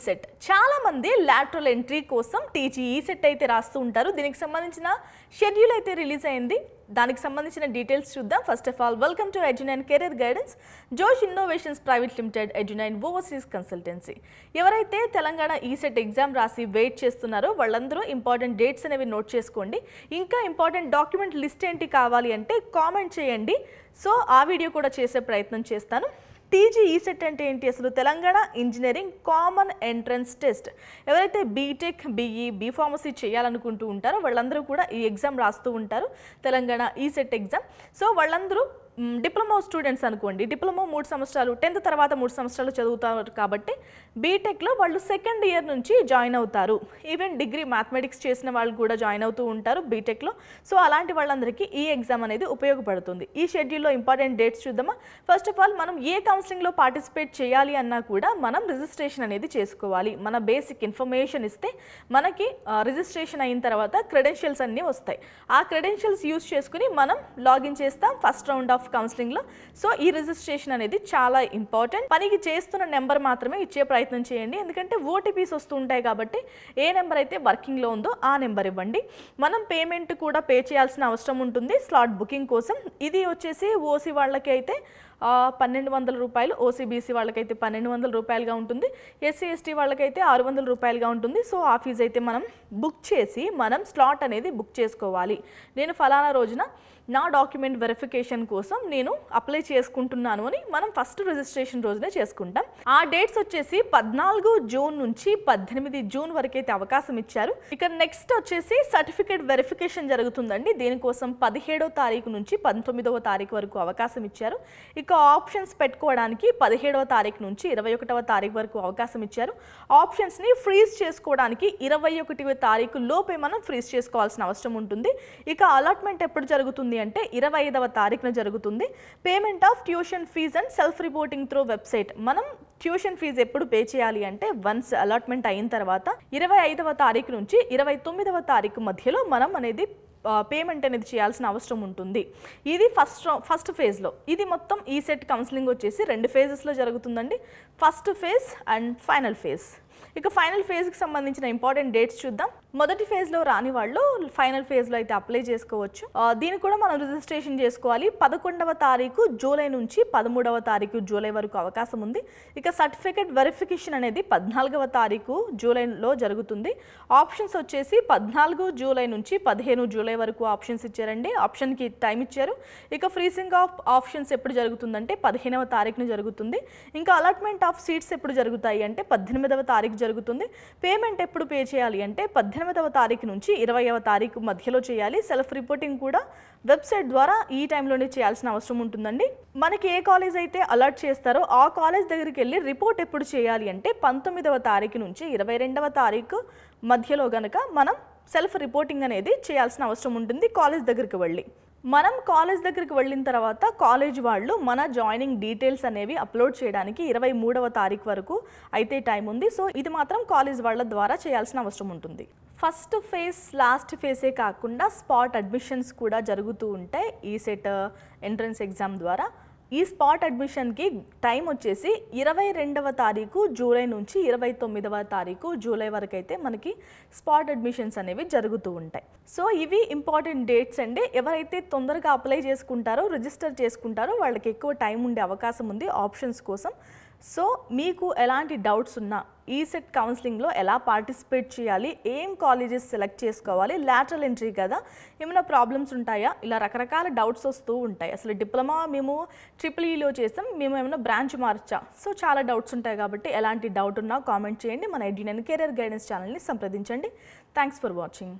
Set చాలా మంది lateral entry కోసం టీజీఈ సెట్ అయితే రాస్తూ ఉంటారు. దీనికి సంబంధించిన షెడ్యూల్ అయితే రిలీజ్ అయింది. దానికి సంబంధించిన డీటెయిల్స్ చూద్దాం. First of all welcome to Edunine career guidance, Josh innovations private limited, Edunine overseas consultancy. ఎవరైతే తెలంగాణ ఈ సెట్ ఎగ్జామ్ రాసి వెయిట్ చేస్తున్నారో వాళ్ళందరూ ఇంపార్టెంట్ డేట్స్ అనేవి నోట్ చేసుకోండి. ఇంకా ఇంపార్టెంట్ డాక్యుమెంట్ లిస్ట్ ఏంటి కావాలి అంటే కామెంట్ చేయండి. సో ఆ వీడియో కూడా చేసే ప్రయత్నం చేస్తాను. టీజీఈ సెట్ అంటే ఏంటి? అసలు Telangana engineering common entrance test. ఎవరైతే బీటెక్, బీఈ, బీఫార్మసీ చేయాలనుకుంటూ ఉంటారో వాళ్ళందరూ కూడా ఈ ఎగ్జామ్ రాస్తూ ఉంటారు, తెలంగాణ ఈ సెట్ ఎగ్జామ్. సో వాళ్ళందరూ డిప్లొమా స్టూడెంట్స్ అనుకోండి, డిప్లొమా 3 సంవత్సరాలు, 10th తర్వాత 3 సంవత్సరాలు చదువుతారు కాబట్టి బీటెక్లో వాళ్ళు సెకండ్ ఇయర్ నుంచి జాయిన్ అవుతారు. ఈవెన్ డిగ్రీ మ్యాథమెటిక్స్ చేసిన వాళ్ళు కూడా జాయిన్ అవుతూ ఉంటారు బీటెక్లో. సో అలాంటి వాళ్ళందరికీ ఈ ఎగ్జామ్ అనేది ఉపయోగపడుతుంది. ఈ షెడ్యూల్లో ఇంపార్టెంట్ డేట్స్ చూద్దామా. ఫస్ట్ ఆఫ్ ఆల్ మనం ఏ కౌన్సిలింగ్లో పార్టిసిపేట్ చేయాలి అన్నా కూడా మనం రిజిస్ట్రేషన్ అనేది చేసుకోవాలి. మన బేసిక్ ఇన్ఫర్మేషన్ ఇస్తే మనకి రిజిస్ట్రేషన్ అయిన తర్వాత క్రెడెన్షియల్స్ అన్నీ వస్తాయి. ఆ క్రెడెన్షియల్స్ యూస్ చేసుకుని మనం లాగిన్ చేస్తాం ఫస్ట్ రౌండ్ ఆఫ్ కౌన్సిలింగ్లో. సో ఈ రిజిస్ట్రేషన్ అనేది చాలా ఇంపార్టెంట్. పనికి చేస్తున్న నెంబర్ మాత్రమే ఇచ్చే ప్రయత్నం చేయండి, ఎందుకంటే ఓటీపీస్ వస్తూ ఉంటాయి కాబట్టి ఏ నెంబర్ అయితే వర్కింగ్లో ఉందో ఆ నెంబర్ ఇవ్వండి. మనం పేమెంట్ కూడా పే చేయాల్సిన అవసరం ఉంటుంది స్లాట్ బుకింగ్ కోసం. ఇది వచ్చేసి ఓసీ వాళ్ళకి అయితే 1200 రూపాయలు, ఓసీబీసీ వాళ్ళకైతే 1200 రూపాయలుగా ఉంటుంది, ఎస్సీ ఎస్టీ వాళ్ళకైతే 600 రూపాయలుగా ఉంటుంది. సో ఆ ఫీజు అయితే మనం బుక్ చేసి మనం స్లాట్ అనేది బుక్ చేసుకోవాలి. నేను ఫలానా రోజున నా డాక్యుమెంట్ వెరిఫికేషన్ కోసం నేను అప్లై చేసుకుంటున్నాను అని మనం ఫస్ట్ రిజిస్ట్రేషన్ రోజునే చేసుకుంటాం. ఆ డేట్స్ వచ్చేసి 14 జూన్ నుంచి 18 జూన్ వరకు అయితే అవకాశం ఇచ్చారు. ఇక నెక్స్ట్ వచ్చేసి సర్టిఫికేట్ వెరిఫికేషన్ జరుగుతుందండి. దీనికోసం 17వ తారీఖు నుంచి 19వ తారీఖు వరకు అవకాశం ఇచ్చారు. ఇక ఆప్షన్స్ పెట్టుకోవడానికి 17వ తారీఖు నుంచి 21వ తారీఖు వరకు అవకాశం ఇచ్చారు. ఆప్షన్స్ని ఫ్రీజ్ చేసుకోవడానికి 21వ తారీఖు లోపే మనం ఫ్రీజ్ చేసుకోవాల్సిన అవసరం ఉంటుంది. ఇక అలాట్మెంట్ ఎప్పుడు జరుగుతుంది అంటే 25వ తారీఖున జరుగుతుంది. Payment of tuition fee and self reporting through website. మనం ట్యూషన్ ఫీజు ఎప్పుడు పే చేయాలి అంటే వన్స్ అలాట్మెంట్ అయిన తర్వాత 25వ తారీఖు నుంచి 29వ తారీఖు మధ్యలో మనం అనేది పేమెంట్ అనేది చేయాల్సిన అవసరం ఉంటుంది. ఇది ఫస్ట్ ఫేజ్లో. ఇది మొత్తం ఈ సెట్ కౌన్సిలింగ్ వచ్చేసి 2 ఫేజెస్లో జరుగుతుందండి, first phase and final phase. ఇక ఫైనల్ ఫేజ్కి సంబంధించిన ఇంపార్టెంట్ డేట్స్ చూద్దాం. మొదటి ఫేజ్లో రాని వాళ్ళు ఫైనల్ ఫేజ్లో అయితే అప్లై చేసుకోవచ్చు. దీనికి కూడా మనం రిజిస్ట్రేషన్ చేసుకోవాలి. 11వ తారీఖు జూలై నుంచి 13వ తారీఖు జూలై వరకు అవకాశం ఉంది. ఇక సర్టిఫికేట్ వెరిఫికేషన్ అనేది 14వ తారీఖు జూలైలో జరుగుతుంది. ఆప్షన్స్ వచ్చేసి 14 జూలై నుంచి 15 జూలై వరకు ఆప్షన్స్ ఇచ్చారండి. ఆప్షన్కి టైం ఇచ్చారు. ఇక ఫ్రీజింగ్ ఆఫ్ ఆప్షన్స్ ఎప్పుడు జరుగుతుందంటే 15వ తారీఖున జరుగుతుంది. ఇంకా అలాట్మెంట్ ఆఫ్ సీట్స్ ఎప్పుడు జరుగుతాయి అంటే 18వ తారీఖు జరుగుతుంది. పేమెంట్ ఎప్పుడు పే చేయాలి అంటే 18వ తారీఖు నుంచి 20వ తారీఖు మధ్యలో చేయాలి. సెల్ఫ్ రిపోర్టింగ్ కూడా వెబ్సైట్ ద్వారా ఈ టైంలోనే చేయాల్సిన అవసరం ఉంటుందండి. మనకి ఏ కాలేజ్ అయితే అలర్ట్ చేస్తారో ఆ కాలేజ్ దగ్గరికి వెళ్ళి రిపోర్ట్ ఎప్పుడు చేయాలి అంటే 19వ తారీఖు నుంచి 22వ తారీఖు మధ్యలో గనక మనం సెల్ఫ్ రిపోర్టింగ్ అనేది చేయాల్సిన అవసరం ఉంటుంది కాలేజ్ దగ్గరికి వెళ్ళి. మనం కాలేజ్ దగ్గరికి వెళ్ళిన తర్వాత కాలేజ్ వాళ్ళు మన జాయినింగ్ డీటెయిల్స్ అనేవి అప్లోడ్ చేయడానికి 23వ తారీఖు వరకు అయితే టైం ఉంది. సో ఇది మాత్రం కాలేజ్ వాళ్ళ ద్వారా చేయాల్సిన అవసరం ఉంటుంది. ఫస్ట్ ఫేజ్ లాస్ట్ ఫేజే కాకుండా స్పాట్ అడ్మిషన్స్ కూడా జరుగుతూ ఉంటాయి ఈ సెట్ ఎంట్రన్స్ ఎగ్జామ్ ద్వారా. ఈ స్పాట్ అడ్మిషన్కి టైం వచ్చేసి 22వ తారీఖు జూలై నుంచి 29వ తారీఖు జూలై వరకు అయితే మనకి స్పాట్ అడ్మిషన్స్ అనేవి జరుగుతూ ఉంటాయి. సో ఇవి ఇంపార్టెంట్ డేట్స్ అండి. ఎవరైతే తొందరగా అప్లై చేసుకుంటారో రిజిస్టర్ చేసుకుంటారో వాళ్ళకి ఎక్కువ టైం ఉండే అవకాశం ఉంది ఆప్షన్స్ కోసం. సో మీకు ఎలాంటి డౌట్స్ ఉన్నా ఈ సెట్ కౌన్సిలింగ్లో ఎలా పార్టిసిపేట్ చేయాలి, ఏం కాలేజెస్ సెలెక్ట్ చేసుకోవాలి, లాటరల్ ఎంట్రీ కదా, ఏమైనా ప్రాబ్లమ్స్ ఉంటాయా, ఇలా రకరకాల డౌట్స్ వస్తూ ఉంటాయి. అసలు డిప్లొమా మేము EEEలో చేసాం, మేము ఏమైనా బ్రాంచ్ మార్చా, సో చాలా డౌట్స్ ఉంటాయి కాబట్టి ఎలాంటి డౌట్ ఉన్నా కామెంట్ చేయండి. మన ఎడ్యునైన్ కెరీర్ గైడెన్స్ ఛానల్ని సంప్రదించండి. Thanks for watching.